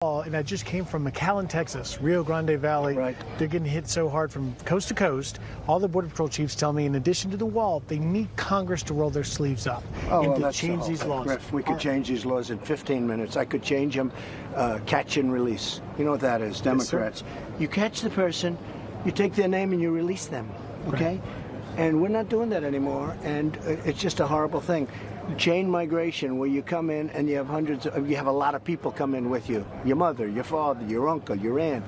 And I just came from McAllen, Texas, Rio Grande Valley. Right. They're getting hit so hard from coast to coast. All the Border Patrol chiefs tell me, in addition to the wall, they need Congress to roll their sleeves up and to change these laws. Griff, we could change these laws in 15 minutes. I could change them, catch and release. You know what that is, Democrats. You catch the person, you take their name and you release them, okay? Right. And we're not doing that anymore, and it's just a horrible thing. Chain migration, where you come in and you have a lot of people come in with you. Your mother, your father, your uncle, your aunt,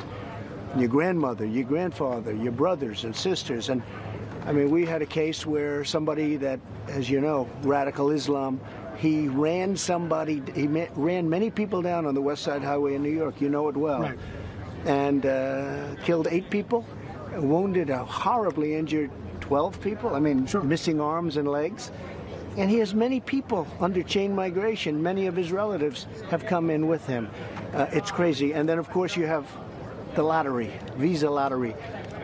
your grandmother, your grandfather, your brothers and sisters. And I mean, we had a case where somebody that, as you know, radical Islam, he ran many people down on the West Side Highway in New York. You know it well. Right. And killed 8 people, wounded, horribly injured 12 people. I mean, sure. Missing arms and legs. And he has many people under chain migration. Many of his relatives have come in with him. It's crazy. And then, of course, you have the lottery, visa lottery,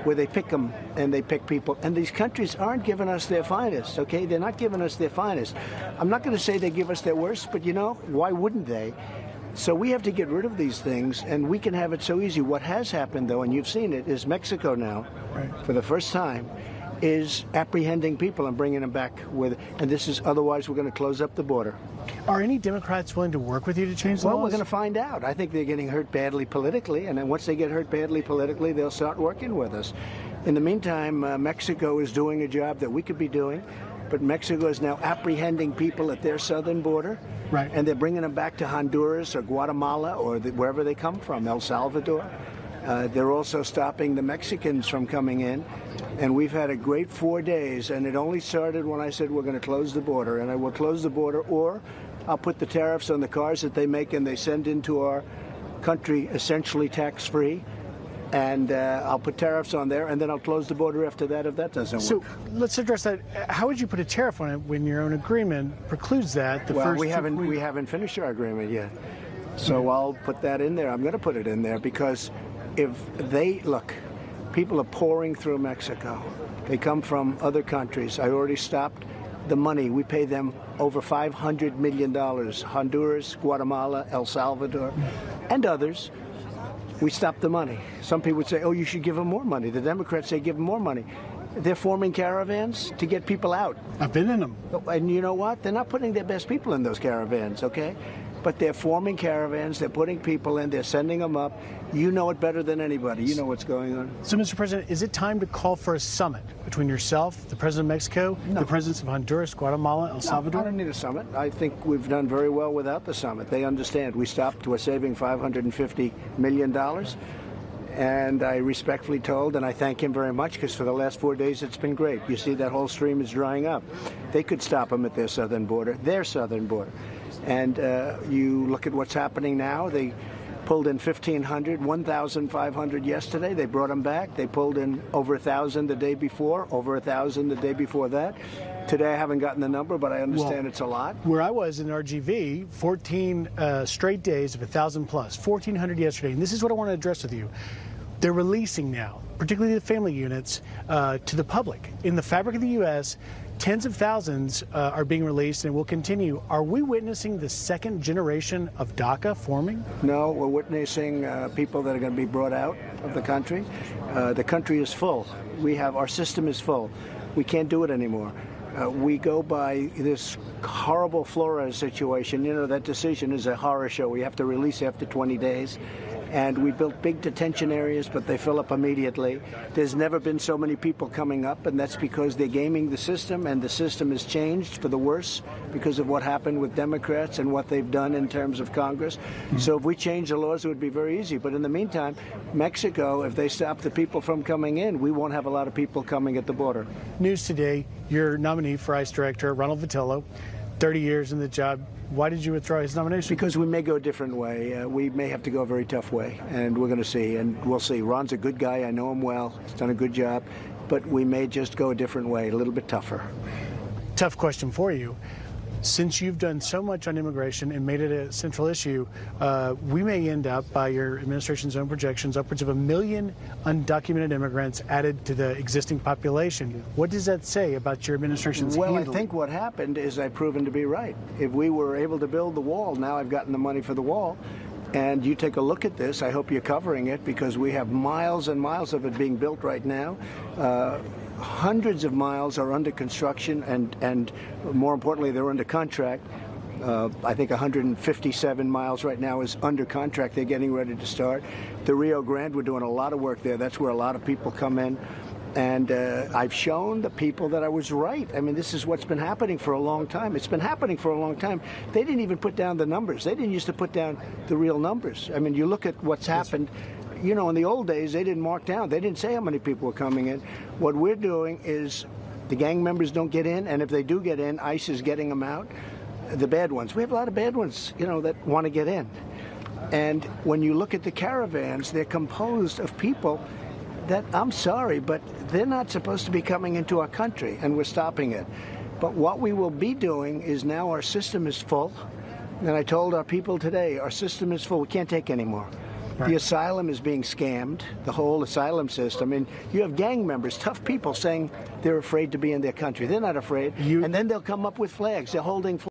where they pick them and they pick people. And these countries aren't giving us their finest, okay? They're not giving us their finest. I'm not going to say they give us their worst, but, you know, why wouldn't they? So we have to get rid of these things, and we can have it so easy. What has happened, though, and you've seen it, is Mexico now, right, for the first time, is apprehending people and bringing them back with, and this is, otherwise we're going to close up the border. Are any Democrats willing to work with you to change the laws? Well, we're going to find out. I think they're getting hurt badly politically, and then once they get hurt badly politically, they'll start working with us. In the meantime, Mexico is doing a job that we could be doing, but Mexico is now apprehending people at their southern border, right, and they're bringing them back to Honduras or Guatemala or wherever they come from, El Salvador. They're also stopping the Mexicans from coming in. And we've had a great 4 days, and it only started when I said we're going to close the border. And I will close the border, or I'll put the tariffs on the cars that they make and they send into our country essentially tax-free. And I'll put tariffs on there, and then I'll close the border after that if that doesn't work. So let's address that. How would you put a tariff on it when your own agreement precludes that? We haven't finished our agreement yet. So I'll put that in there. I'm going to put it in there because if they, look, people are pouring through Mexico. They come from other countries. I already stopped the money. We pay them over $500 million. Honduras, Guatemala, El Salvador, and others. We stopped the money. Some people would say, oh, you should give them more money. The Democrats say give them more money. They're forming caravans to get people out. I've been in them. And you know what? They're not putting their best people in those caravans, okay? But they're forming caravans, they're putting people in, they're sending them up. You know it better than anybody. You know what's going on. So, Mr. President, is it time to call for a summit between yourself, the President of Mexico, the presidents of Honduras, Guatemala, El Salvador? I don't need a summit. I think we've done very well without the summit. They understand. We're saving $550 million. And I respectfully told, and I thank him very much, because for the last 4 days it's been great. You see that whole stream is drying up. They could stop them at their southern border. And you look at what's happening now. They pulled in 1,500 yesterday. They brought them back. They pulled in over 1,000 the day before, over 1,000 the day before that. Today I haven't gotten the number, but I understand it's a lot. Where I was in RGV, 14 straight days of 1,000 plus, 1,400 yesterday. And this is what I want to address with you. They're releasing now, particularly the family units, to the public. In the fabric of the U.S., tens of thousands are being released and will continue. Are we witnessing the second generation of DACA forming? No, we're witnessing people that are going to be brought out of the country. The country is full. Our system is full. We can't do it anymore. We go by this horrible Flores situation. You know, that decision is a horror show. We have to release after 20 days. And we built big detention areas, but they fill up immediately. There's never been so many people coming up, and that's because they're gaming the system, and the system has changed for the worse because of what happened with Democrats and what they've done in terms of Congress. Mm-hmm. So if we change the laws, it would be very easy. But in the meantime, Mexico, if they stop the people from coming in, we won't have a lot of people coming at the border. News today, your nominee for ICE Director, Ronald Vitiello, 30 years in the job. Why did you withdraw his nomination? Because we may go a different way. We may have to go a very tough way, and we're going to see, and we'll see. Ron's a good guy. I know him well. He's done a good job, but we may just go a different way, a little bit tougher. Tough question for you. Since you've done so much on immigration and made it a central issue, we may end up, by your administration's own projections, upwards of 1 million undocumented immigrants added to the existing population. What does that say about your administration's handling? Well, I think what happened is I've proven to be right. If we were able to build the wall, now I've gotten the money for the wall, And you take a look at this. I hope you're covering it, because we have miles and miles of it being built right now. Hundreds of miles are under construction, and more importantly, they're under contract. I think 157 miles right now is under contract. They're getting ready to start. The Rio Grande, we're doing a lot of work there. That's where a lot of people come in. And I've shown the people that I was right. I mean, this is what's been happening for a long time. It's been happening for a long time. They didn't even put down the numbers. They didn't used to put down the real numbers. I mean, you look at what's happened. You know, in the old days, they didn't mark down. They didn't say how many people were coming in. What we're doing is the gang members don't get in, and if they do get in, ICE is getting them out. The bad ones. We have a lot of bad ones, you know, that want to get in. And when you look at the caravans, they're composed of people that, I'm sorry, but they're not supposed to be coming into our country, and we're stopping it. But what we will be doing is, now our system is full, and I told our people today, our system is full. We can't take any more. Right. The asylum is being scammed, the whole asylum system. And you have gang members, tough people, saying they're afraid to be in their country. They're not afraid. And then they'll come up with flags. They're holding flags.